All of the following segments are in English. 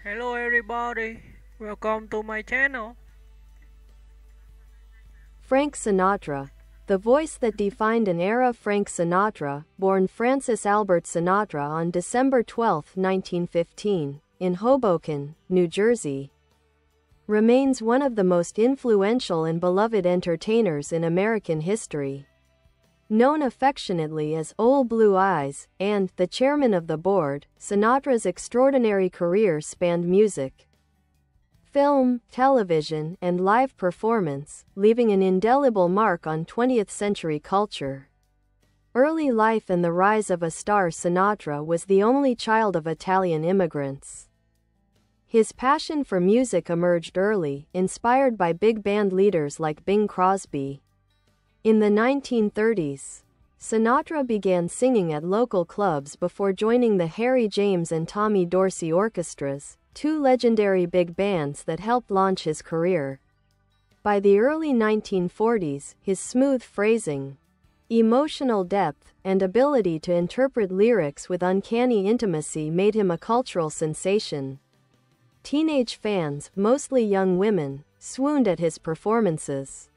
Hello everybody, welcome to my channel. Frank Sinatra. The voice that defined an era. Frank Sinatra, born Francis Albert Sinatra on December 12, 1915, in Hoboken, New Jersey, remains one of the most influential and beloved entertainers in American history. Known affectionately as Old Blue Eyes and the chairman of the board, Sinatra's extraordinary career spanned music, film, television, and live performance, leaving an indelible mark on 20th-century culture. Early life and the rise of a star. Sinatra was the only child of Italian immigrants. His passion for music emerged early, inspired by big band leaders like Bing Crosby. In the 1930s, Sinatra began singing at local clubs before joining the Harry James and Tommy Dorsey orchestras, two legendary big bands that helped launch his career. By the early 1940s, his smooth phrasing, emotional depth, and ability to interpret lyrics with uncanny intimacy made him a cultural sensation. Teenage fans, mostly young women, swooned at his performances,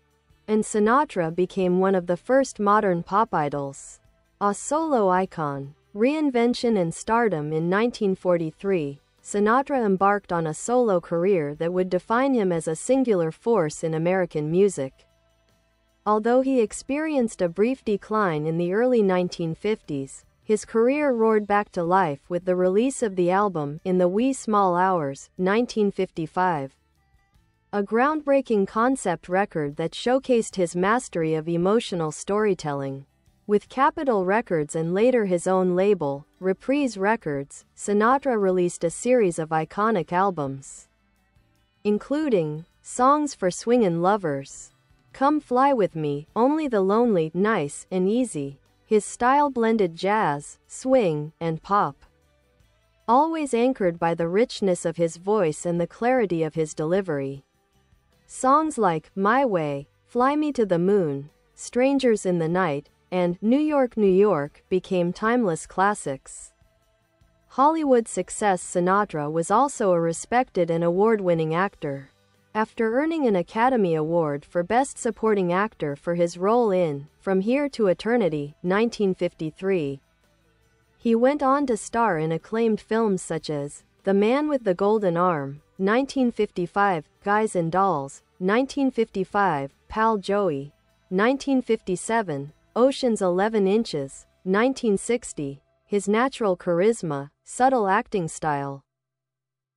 and Sinatra became one of the first modern pop idols. A solo icon, reinvention and stardom. In 1943, Sinatra embarked on a solo career that would define him as a singular force in American music. Although he experienced a brief decline in the early 1950s, his career roared back to life with the release of the album In the Wee Small Hours, 1955. A groundbreaking concept record that showcased his mastery of emotional storytelling. With Capitol Records and later his own label, Reprise Records, Sinatra released a series of iconic albums, including Songs for Swingin' Lovers, Come Fly With Me, Only the Lonely, Nice and Easy. His style blended jazz, swing, and pop, always anchored by the richness of his voice and the clarity of his delivery. Songs like My Way, Fly Me to the Moon, Strangers in the Night, and New York, New York became timeless classics. Hollywood success. Sinatra was also a respected and award-winning actor. After earning an Academy Award for Best Supporting Actor for his role in From Here to Eternity, 1953, he went on to star in acclaimed films such as The Man with the Golden Arm, 1955, Guys and Dolls, 1955, Pal Joey, 1957, Ocean's 11 Inches, 1960. His natural charisma, subtle acting style,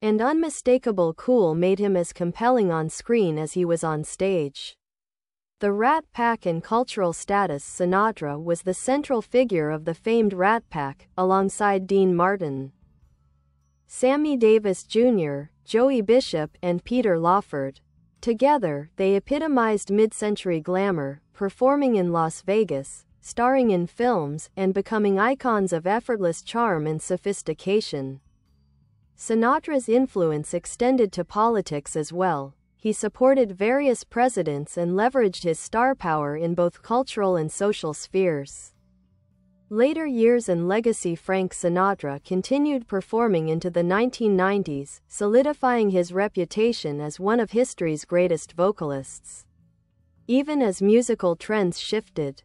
and unmistakable cool made him as compelling on screen as he was on stage. The Rat Pack and cultural status. Sinatra was the central figure of the famed Rat Pack, alongside Dean Martin, Sammy Davis Jr., Joey Bishop, and Peter Lawford. Together, they epitomized mid-century glamour, performing in Las Vegas, starring in films, and becoming icons of effortless charm and sophistication. Sinatra's influence extended to politics as well. He supported various presidents and leveraged his star power in both cultural and social spheres. Later years and legacy. Frank Sinatra continued performing into the 1990s, solidifying his reputation as one of history's greatest vocalists. Even as musical trends shifted,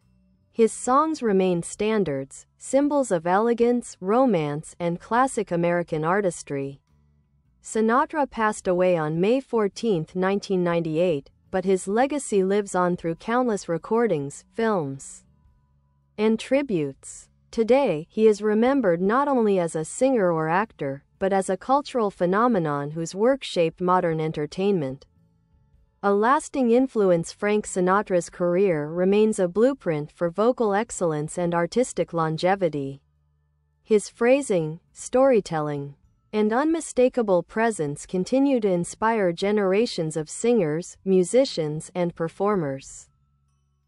his songs remained standards, symbols of elegance, romance, and classic American artistry. Sinatra passed away on May 14, 1998, but his legacy lives on through countless recordings, films, and tributes. Today, he is remembered not only as a singer or actor, but as a cultural phenomenon whose work shaped modern entertainment. A lasting influence. Frank Sinatra's career remains a blueprint for vocal excellence and artistic longevity. His phrasing, storytelling, and unmistakable presence continue to inspire generations of singers, musicians, and performers.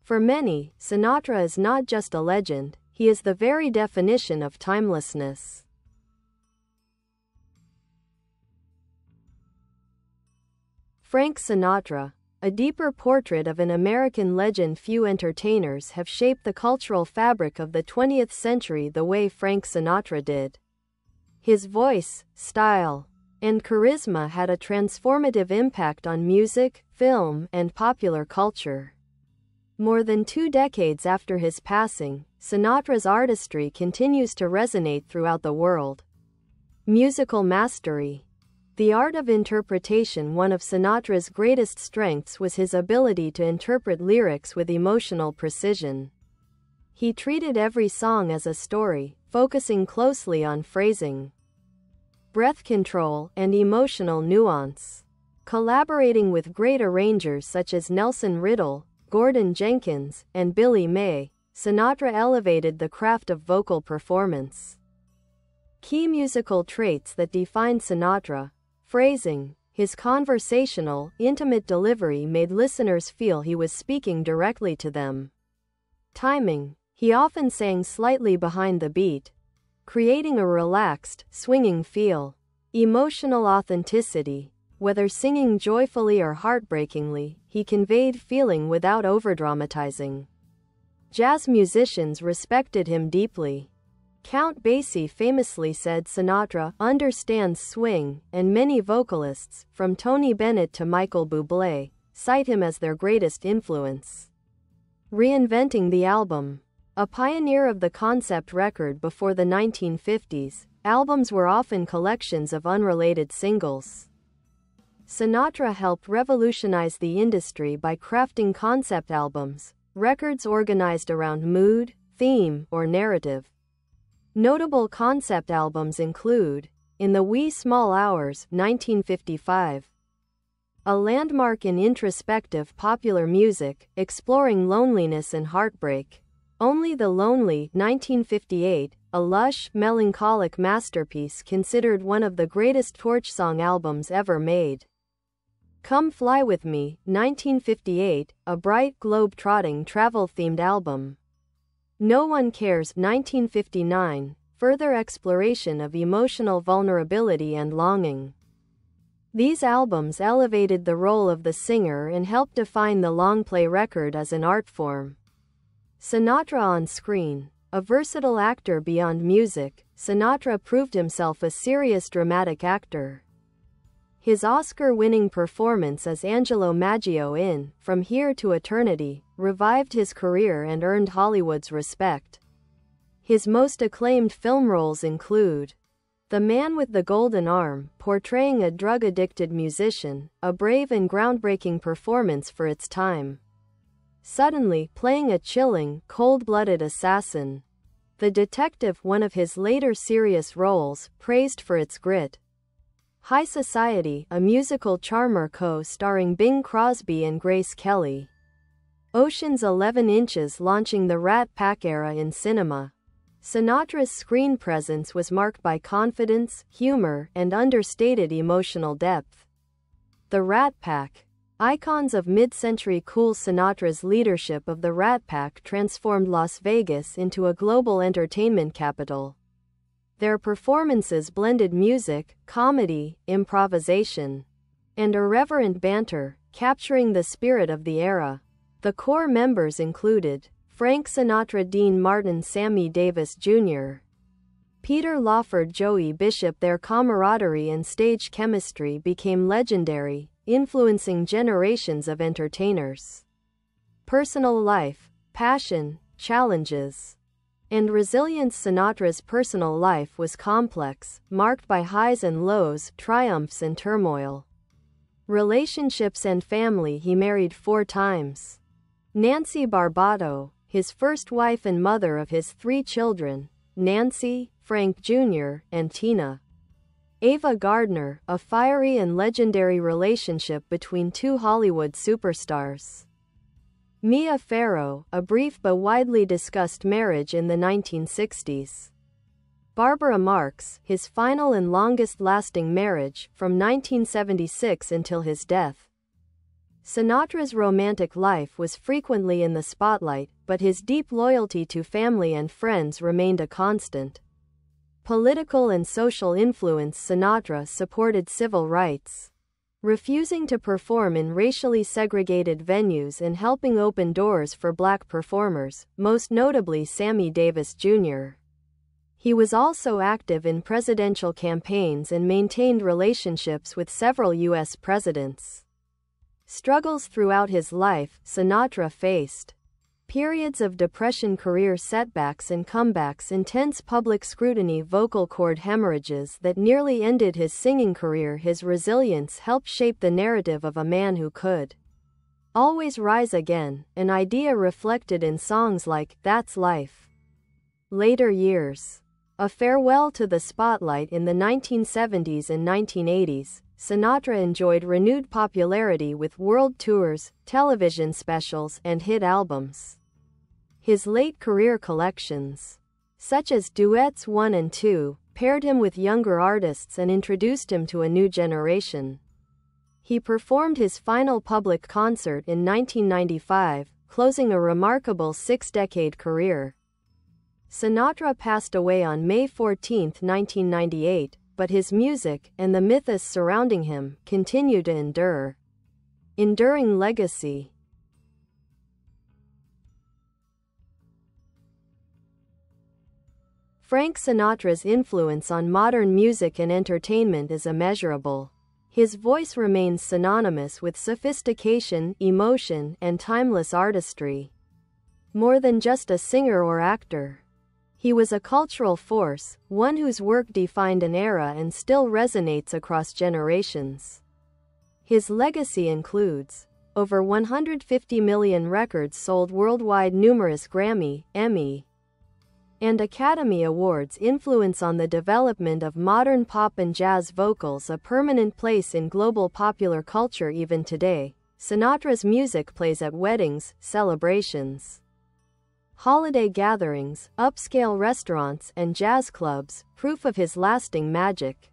For many, Sinatra is not just a legend, he is the very definition of timelessness. Frank Sinatra, a deeper portrait of an American legend. Few entertainers have shaped the cultural fabric of the 20th century the way Frank Sinatra did. His voice, style, and charisma had a transformative impact on music, film, and popular culture. More than 2 decades after his passing, Sinatra's artistry continues to resonate throughout the world. Musical mastery. The art of interpretation. One of Sinatra's greatest strengths was his ability to interpret lyrics with emotional precision. He treated every song as a story, focusing closely on phrasing, breath control, and emotional nuance. Collaborating with great arrangers such as Nelson Riddle, Gordon Jenkins, and Billy May, Sinatra elevated the craft of vocal performance. Key musical traits that defined Sinatra. Phrasing. His conversational, intimate delivery made listeners feel he was speaking directly to them. Timing. He often sang slightly behind the beat, creating a relaxed, swinging feel. Emotional authenticity. Whether singing joyfully or heartbreakingly, he conveyed feeling without overdramatizing. Jazz musicians respected him deeply. Count Basie famously said Sinatra understands swing, and many vocalists, from Tony Bennett to Michael Bublé, cite him as their greatest influence. Reinventing the album. A pioneer of the concept record before the 1950s, albums were often collections of unrelated singles. Sinatra helped revolutionize the industry by crafting concept albums, records organized around mood, theme, or narrative. Notable concept albums include In the Wee Small Hours, 1955, a landmark in introspective popular music, exploring loneliness and heartbreak. Only the Lonely, 1958, a lush, melancholic masterpiece considered one of the greatest torch song albums ever made. Come Fly With Me, 1958, a bright, globe-trotting travel-themed album. No One Cares, 1959, further exploration of emotional vulnerability and longing. These albums elevated the role of the singer and helped define the long-play record as an art form. Sinatra on screen. A versatile actor beyond music, Sinatra proved himself a serious dramatic actor. His Oscar-winning performance as Angelo Maggio in From Here to Eternity revived his career and earned Hollywood's respect. His most acclaimed film roles include The Man with the Golden Arm, portraying a drug-addicted musician, a brave and groundbreaking performance for its time. Suddenly, playing a chilling, cold-blooded assassin. The Detective, one of his later serious roles, praised for its grit. High Society, a musical charmer co-starring Bing Crosby and Grace Kelly. Ocean's 11 Inches, launching the Rat Pack era in cinema. Sinatra's screen presence was marked by confidence, humor, and understated emotional depth. The Rat Pack. Icons of mid-century cool. Sinatra's leadership of the Rat Pack transformed Las Vegas into a global entertainment capital. Their performances blended music, comedy, improvisation, and irreverent banter, capturing the spirit of the era. The core members included Frank Sinatra, Dean Martin, Sammy Davis Jr., Peter Lawford, Joey Bishop. Their camaraderie and stage chemistry became legendary, influencing generations of entertainers. Personal life, passion, challenges, and resilience. Sinatra's personal life was complex, marked by highs and lows, triumphs and turmoil. Relationships and family. He married 4 times. Nancy Barbato, his first wife and mother of his 3 children, Nancy, Frank Jr., and Tina. Ava Gardner, a fiery and legendary relationship between 2 Hollywood superstars. Mia Farrow, a brief but widely discussed marriage in the 1960s. Barbara Marx, his final and longest-lasting marriage, from 1976 until his death. Sinatra's romantic life was frequently in the spotlight, but his deep loyalty to family and friends remained a constant. Political and social influence. Sinatra supported civil rights, refusing to perform in racially segregated venues and helping open doors for black performers, most notably Sammy Davis Jr. He was also active in presidential campaigns and maintained relationships with several U.S. presidents. Struggles throughout his life, Sinatra faced periods of depression, career setbacks and comebacks, intense public scrutiny, vocal cord hemorrhages that nearly ended his singing career. His resilience helped shape the narrative of a man who could always rise again, an idea reflected in songs like "That's Life." Later years. A farewell to the spotlight. In the 1970s and 1980s, Sinatra enjoyed renewed popularity with world tours, television specials, and hit albums. His late career collections, such as Duets 1 and 2, paired him with younger artists and introduced him to a new generation. He performed his final public concert in 1995, closing a remarkable six-decade career. Sinatra passed away on May 14, 1998, but his music, and the mythos surrounding him, continue to endure. Enduring legacy. Frank Sinatra's influence on modern music and entertainment is immeasurable. His voice remains synonymous with sophistication, emotion, and timeless artistry. More than just a singer or actor, he was a cultural force, one whose work defined an era and still resonates across generations. His legacy includes over 150 million records sold worldwide, numerous Grammy, Emmy, and Academy Awards, influence on the development of modern pop and jazz vocals, a permanent place in global popular culture. Even today, Sinatra's music plays at weddings, celebrations, holiday gatherings, upscale restaurants, and jazz clubs, proof of his lasting magic.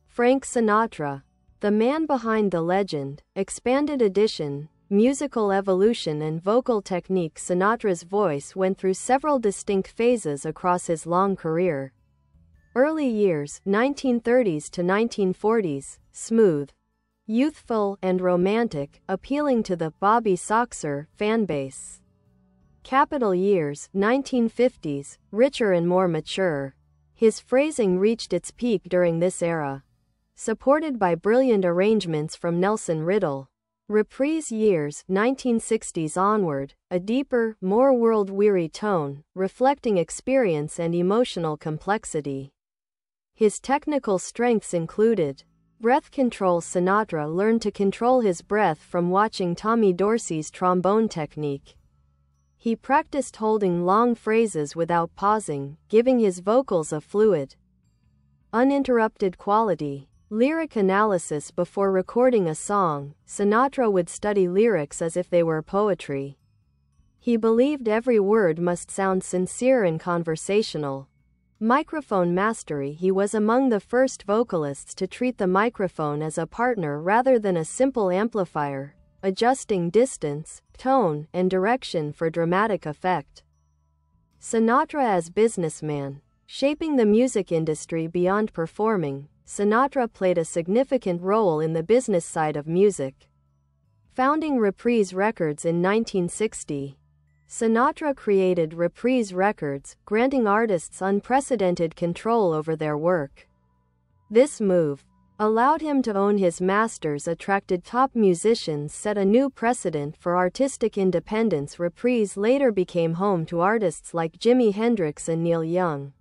Frank Sinatra, the man behind the legend, expanded edition, musical evolution and vocal technique. Sinatra's voice went through several distinct phases across his long career. Early years, 1930s to 1940s, smooth, youthful, and romantic, appealing to the Bobby Soxer fanbase. Capital years, 1950s, richer and more mature. His phrasing reached its peak during this era, supported by brilliant arrangements from Nelson Riddle. Reprise years, 1960s onward, a deeper, more world-weary tone, reflecting experience and emotional complexity. His technical strengths included breath control. Sinatra learned to control his breath from watching Tommy Dorsey's trombone technique. He practiced holding long phrases without pausing, giving his vocals a fluid, uninterrupted quality. Lyric analysis. Before recording a song, Sinatra would study lyrics as if they were poetry. He believed every word must sound sincere and conversational. Microphone mastery. He was among the first vocalists to treat the microphone as a partner rather than a simple amplifier, adjusting distance, tone, and direction for dramatic effect. Sinatra as businessman. Shaping the music industry beyond performing, Sinatra played a significant role in the business side of music. Founding Reprise Records in 1960, Sinatra created Reprise Records, granting artists unprecedented control over their work. This move allowed him to own his masters, attracted top musicians, set a new precedent for artistic independence. Reprise later became home to artists like Jimi Hendrix and Neil Young.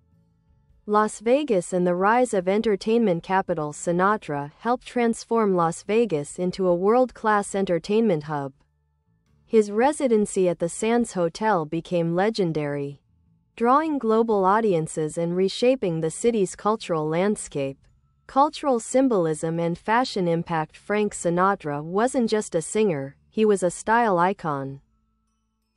Las Vegas and the rise of entertainment capital. Sinatra helped transform Las Vegas into a world-class entertainment hub. His residency at the Sands Hotel became legendary, drawing global audiences and reshaping the city's cultural landscape. Cultural symbolism and fashion impact. Frank Sinatra wasn't just a singer, he was a style icon.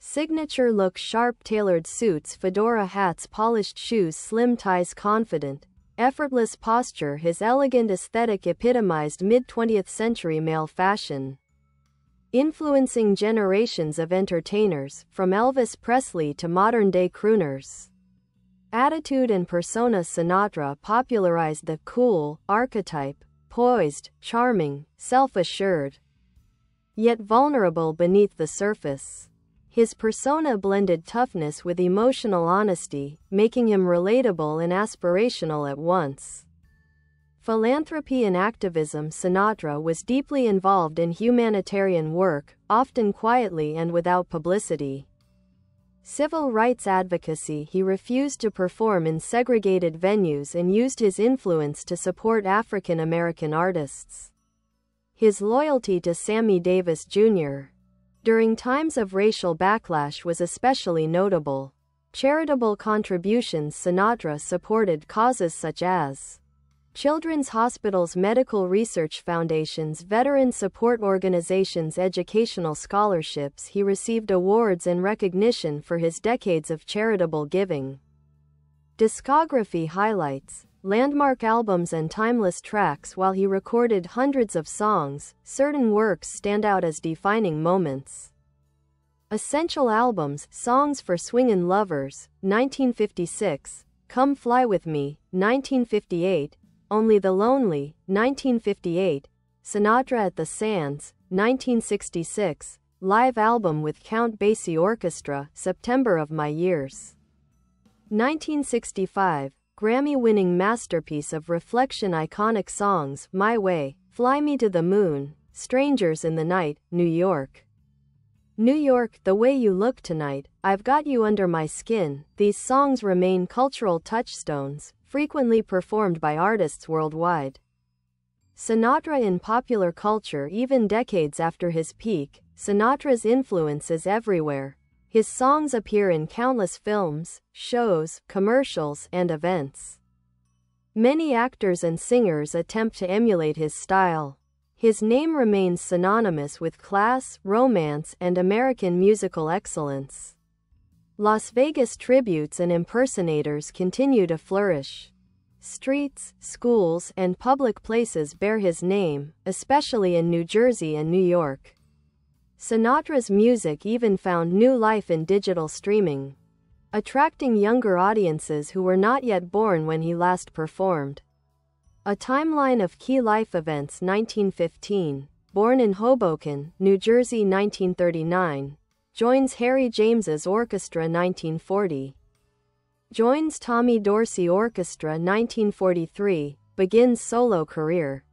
Signature look: sharp tailored suits, fedora hats, polished shoes, slim ties, confident, effortless posture. His elegant aesthetic epitomized mid-20th century male fashion, influencing generations of entertainers, from Elvis Presley to modern-day crooners. Attitude and persona. Sinatra popularized the cool archetype, poised, charming, self-assured, yet vulnerable beneath the surface. His persona blended toughness with emotional honesty, making him relatable and aspirational at once. Philanthropy and activism. Sinatra was deeply involved in humanitarian work, often quietly and without publicity. Civil rights advocacy. He refused to perform in segregated venues and used his influence to support African American artists. His loyalty to Sammy Davis Jr. during times of racial backlash was especially notable. Charitable contributions. Sinatra supported causes such as children's hospitals, medical research foundations, veteran support organizations, educational scholarships. He received awards and recognition for his decades of charitable giving. Discography highlights, landmark albums and timeless tracks. While he recorded hundreds of songs, certain works stand out as defining moments. Essential albums: Songs for Swingin' Lovers, 1956, Come Fly With Me, 1958, Only the Lonely, 1958, Sinatra at the Sands, 1966, live album with Count Basie Orchestra, September of My Years, 1965, Grammy-winning masterpiece of reflection. Iconic songs: My Way, Fly Me to the Moon, Strangers in the Night, New York. New York, The Way You Look Tonight, I've Got You Under My Skin. These songs remain cultural touchstones, frequently performed by artists worldwide. Sinatra in popular culture. Even decades after his peak, Sinatra's influence is everywhere. His songs appear in countless films, shows, commercials, and events. Many actors and singers attempt to emulate his style. His name remains synonymous with class, romance, and American musical excellence. Las Vegas tributes and impersonators continue to flourish. Streets, schools, and public places bear his name, especially in New Jersey and New York. Sinatra's music even found new life in digital streaming, attracting younger audiences who were not yet born when he last performed. A timeline of key life events: 1915, born in Hoboken, New Jersey. 1939, joins Harry James's orchestra. 1940, joins Tommy Dorsey Orchestra. 1943, begins solo career.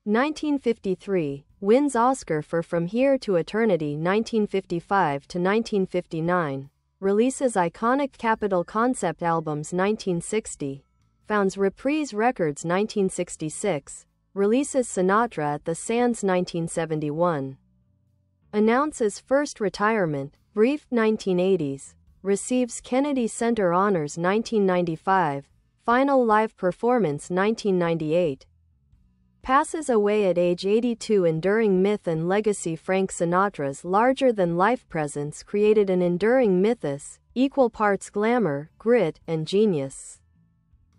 1953, wins Oscar for From Here to Eternity. 1955 to 1959, releases iconic Capitol concept albums. 1960, founds Reprise Records. 1966, releases Sinatra at the Sands. 1971, announces first retirement, brief. 1980s, receives Kennedy Center Honors. 1995, final live performance. 1998, passes away at age 82. Enduring myth and legacy. Frank Sinatra's larger-than-life presence created an enduring mythos, equal parts glamour, grit, and genius.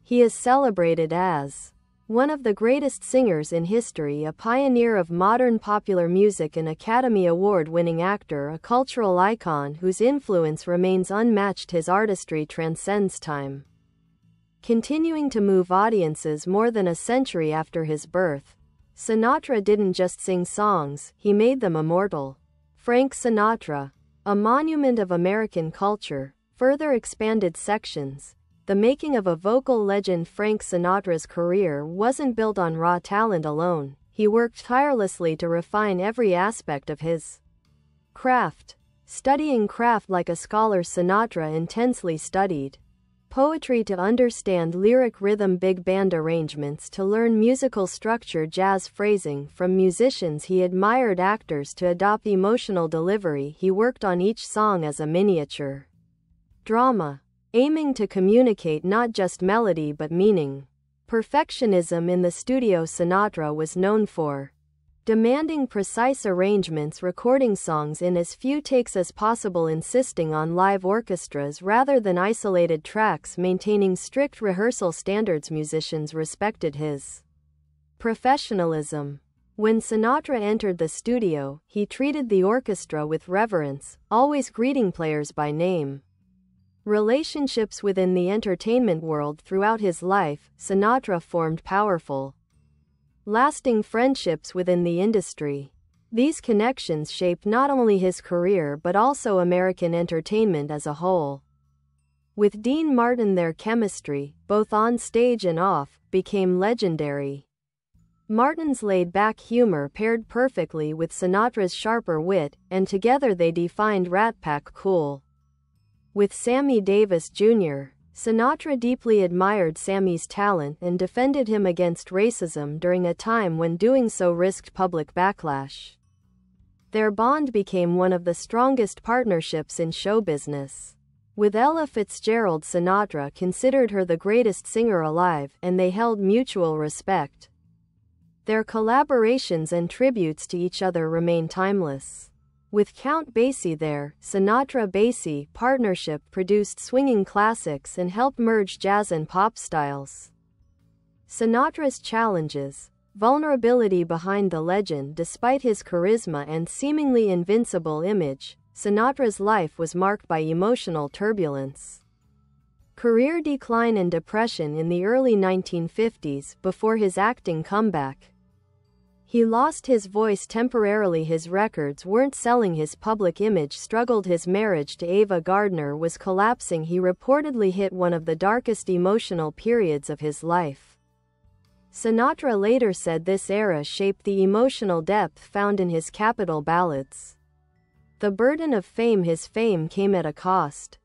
He is celebrated as one of the greatest singers in history, a pioneer of modern popular music, an Academy Award-winning actor, a cultural icon whose influence remains unmatched. His artistry transcends time, continuing to move audiences more than a century after his birth. Sinatra didn't just sing songs, he made them immortal. Frank Sinatra, a monument of American culture, further expanded sections. The making of a vocal legend. Frank Sinatra's career wasn't built on raw talent alone. He worked tirelessly to refine every aspect of his craft. Studying craft like a scholar, Sinatra intensely studied poetry to understand lyric rhythm, big band arrangements to learn musical structure, jazz phrasing from musicians he admired, actors to adopt emotional delivery. He worked on each song as a miniature drama, aiming to communicate not just melody but meaning. Perfectionism in the studio. Sinatra was known for demanding precise arrangements, recording songs in as few takes as possible, insisting on live orchestras rather than isolated tracks, maintaining strict rehearsal standards. Musicians respected his professionalism. When Sinatra entered the studio, he treated the orchestra with reverence, always greeting players by name. Relationships within the entertainment world. Throughout his life, Sinatra formed powerful, lasting friendships within the industry. These connections shaped not only his career but also American entertainment as a whole. With Dean Martin, their chemistry, both on stage and off, became legendary. Martin's laid-back humor paired perfectly with Sinatra's sharper wit, and together they defined Rat Pack cool. With Sammy Davis Jr., Sinatra deeply admired Sammy's talent and defended him against racism during a time when doing so risked public backlash. Their bond became one of the strongest partnerships in show business. With Ella Fitzgerald, Sinatra considered her the greatest singer alive, and they held mutual respect. Their collaborations and tributes to each other remain timeless. With Count Basie, their Sinatra-Basie partnership produced swinging classics and helped merge jazz and pop styles. Sinatra's challenges, vulnerability behind the legend. Despite his charisma and seemingly invincible image, Sinatra's life was marked by emotional turbulence. Career decline and depression in the early 1950s before his acting comeback. He lost his voice temporarily, his records weren't selling, his public image struggled, his marriage to Ava Gardner was collapsing. He reportedly hit one of the darkest emotional periods of his life. Sinatra later said this era shaped the emotional depth found in his capital ballads. The burden of fame, his fame came at a cost.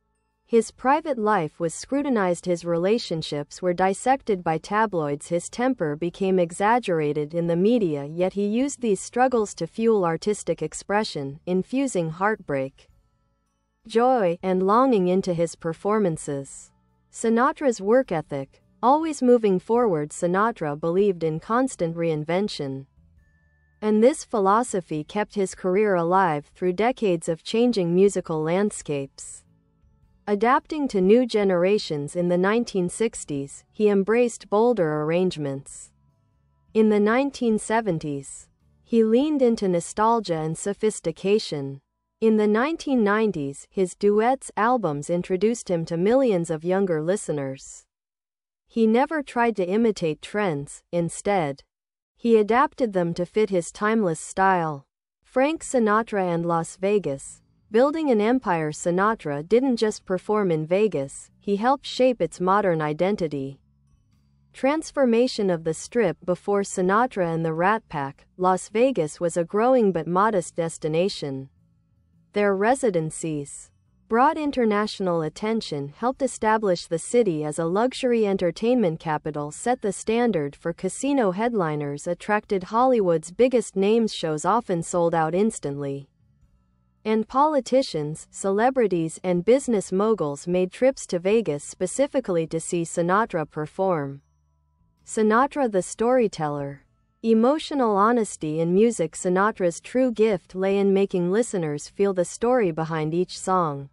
His private life was scrutinized, his relationships were dissected by tabloids, his temper became exaggerated in the media, yet he used these struggles to fuel artistic expression, infusing heartbreak, joy, and longing into his performances. Sinatra's work ethic, always moving forward. Sinatra believed in constant reinvention, and this philosophy kept his career alive through decades of changing musical landscapes. Adapting to new generations in the 1960s, he embraced bolder arrangements. In the 1970s, he leaned into nostalgia and sophistication. In the 1990s, his duets albums introduced him to millions of younger listeners. He never tried to imitate trends, instead, he adapted them to fit his timeless style. Frank Sinatra and Las Vegas. Building an empire, Sinatra didn't just perform in Vegas, he helped shape its modern identity. Transformation of the Strip. Before Sinatra and the Rat Pack, Las Vegas was a growing but modest destination. Their residencies brought international attention, helped establish the city as a luxury entertainment capital, set the standard for casino headliners, attracted Hollywood's biggest names, shows often sold out instantly. And politicians, celebrities, and business moguls made trips to Vegas specifically to see Sinatra perform. Sinatra the storyteller. Emotional honesty in music. Sinatra's true gift lay in making listeners feel the story behind each song.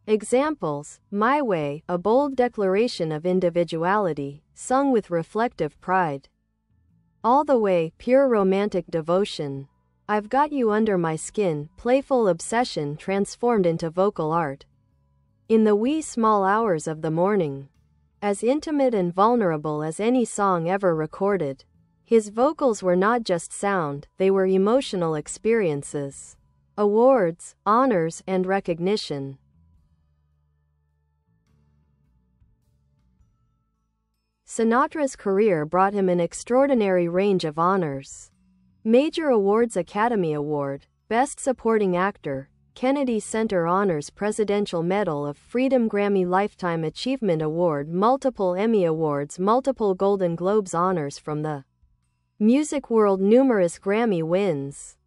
Examples: My Way, a bold declaration of individuality, sung with reflective pride. All the Way, pure romantic devotion. I've Got You Under My Skin, playful obsession transformed into vocal art. In the Wee Small Hours of the Morning. As intimate and vulnerable as any song ever recorded. His vocals were not just sound, they were emotional experiences. Awards, honors, and recognition. Sinatra's career brought him an extraordinary range of honors. Major awards: Academy Award, Best Supporting Actor, Kennedy Center Honors, Presidential Medal of Freedom, Grammy Lifetime Achievement Award, multiple Emmy Awards, multiple Golden Globes honors from the music world, numerous Grammy wins,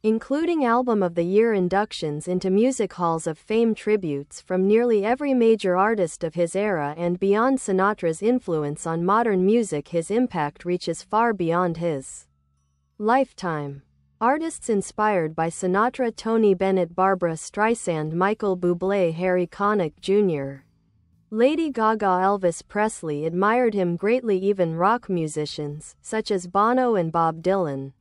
including Album of the Year, inductions into Music Halls of Fame, tributes from nearly every major artist of his era and beyond. Sinatra's influence on modern music, his impact reaches far beyond his lifetime. Artists inspired by Sinatra: Tony Bennett, Barbra Streisand, Michael Bublé, Harry Connick Jr., Lady Gaga, Elvis Presley admired him greatly. Even rock musicians, such as Bono and Bob Dylan,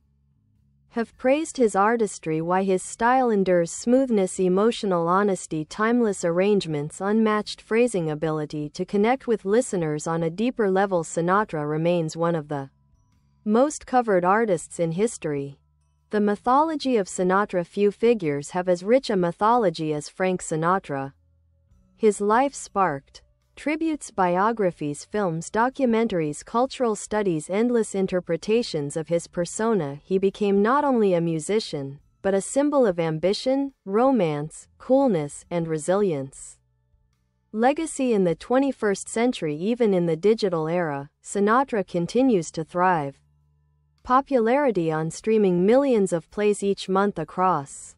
have praised his artistry. Why his style endures: smoothness, emotional honesty, timeless arrangements, unmatched phrasing ability to connect with listeners on a deeper level. Sinatra remains one of the most covered artists in history. The mythology of Sinatra. Few figures have as rich a mythology as Frank Sinatra. His life sparked tributes, biographies, films, documentaries, cultural studies, endless interpretations of his persona. He became not only a musician, but a symbol of ambition, romance, coolness, and resilience. Legacy in the 21st century. Even in the digital era, Sinatra continues to thrive. Popularity on streaming, millions of plays each month across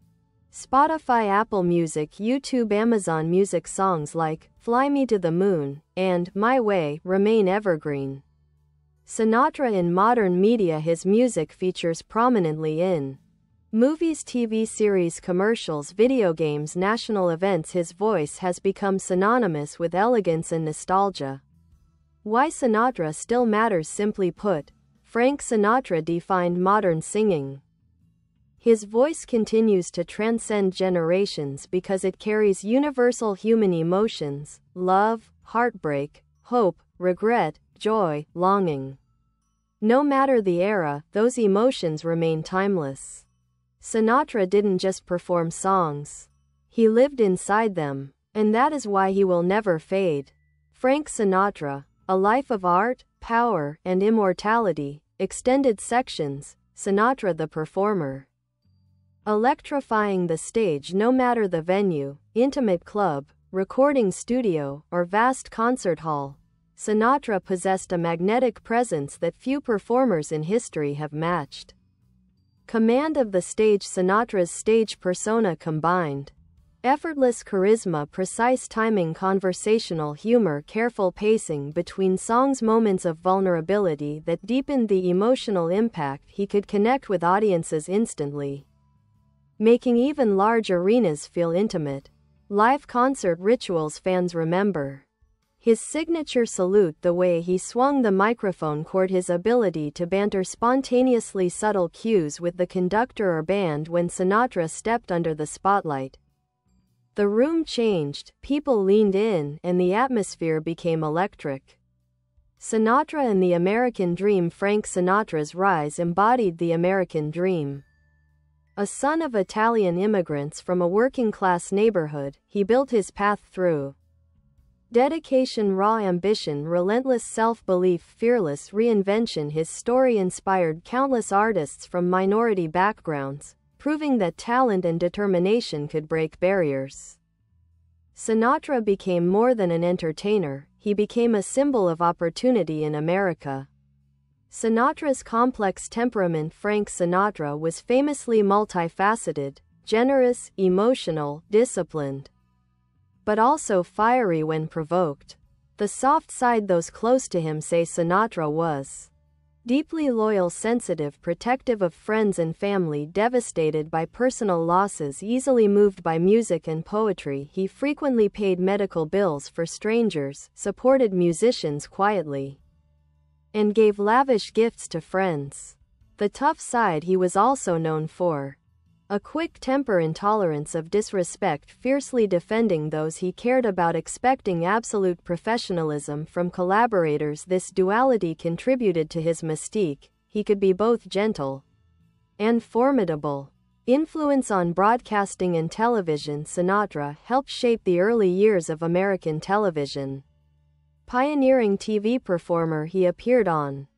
Spotify, Apple Music, YouTube, Amazon Music. Songs like Fly Me to the Moon and My Way remain evergreen. Sinatra in modern media. His music features prominently in movies, TV series, commercials, video games, national events. His voice has become synonymous with elegance and nostalgia. Why Sinatra still matters. Simply put, Frank Sinatra defined modern singing. His voice continues to transcend generations because it carries universal human emotions: love, heartbreak, hope, regret, joy, longing. No matter the era, those emotions remain timeless. Sinatra didn't just perform songs. He lived inside them, and that is why he will never fade. Frank Sinatra, A Life of Art, Power, and Immortality. Extended sections, Sinatra the Performer. Electrifying the stage. No matter the venue, intimate club, recording studio, or vast concert hall, Sinatra possessed a magnetic presence that few performers in history have matched. Command of the stage. Sinatra's stage persona combined effortless charisma, precise timing, conversational humor, careful pacing between songs, moments of vulnerability that deepened the emotional impact. He could connect with audiences instantly, making even large arenas feel intimate. Live concert rituals. Fans remember his signature salute, the way he swung the microphone cord, his ability to banter spontaneously, subtle cues with the conductor or band. When Sinatra stepped under the spotlight, the room changed, people leaned in, and the atmosphere became electric. Sinatra and the American Dream. Frank Sinatra's rise embodied the American dream. A son of Italian immigrants from a working-class neighborhood, he built his path through dedication, raw ambition, relentless self-belief, fearless reinvention. His story inspired countless artists from minority backgrounds, proving that talent and determination could break barriers. Sinatra became more than an entertainer. He became a symbol of opportunity in America. Sinatra's complex temperament. Frank Sinatra was famously multifaceted, generous, emotional, disciplined, but also fiery when provoked. The soft side. Those close to him say Sinatra was deeply loyal, sensitive, protective of friends and family, devastated by personal losses, easily moved by music and poetry. He frequently paid medical bills for strangers, supported musicians quietly, and gave lavish gifts to friends. The tough side. He was also known for a quick temper, intolerance of disrespect, fiercely defending those he cared about, expecting absolute professionalism from collaborators. This duality contributed to his mystique. He could be both gentle and formidable. Influence on broadcasting and television. Sinatra helped shape the early years of American television. Pioneering TV performer, he appeared on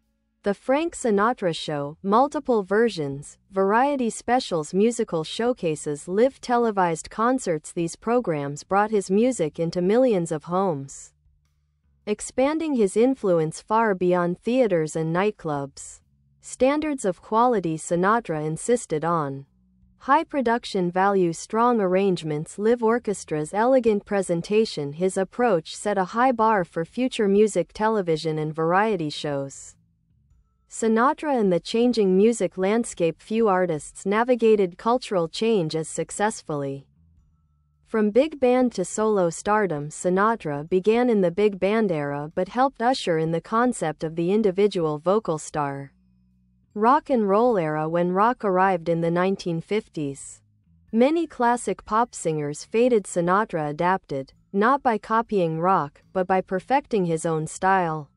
The Frank Sinatra Show, multiple versions, variety specials, musical showcases, live televised concerts. These programs brought his music into millions of homes, expanding his influence far beyond theaters and nightclubs. Standards of quality. Sinatra insisted on high production value, strong arrangements, live orchestras, elegant presentation. His approach set a high bar for future music, television, and variety shows. Sinatra and the changing music landscape. Few artists navigated cultural change as successfully. From big band to solo stardom, Sinatra began in the big band era but helped usher in the concept of the individual vocal star. Rock and roll era. When rock arrived in the 1950s, many classic pop singers faded. Sinatra adapted, not by copying rock, but by perfecting his own style.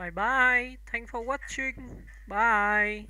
Bye bye. Thanks for watching. Bye.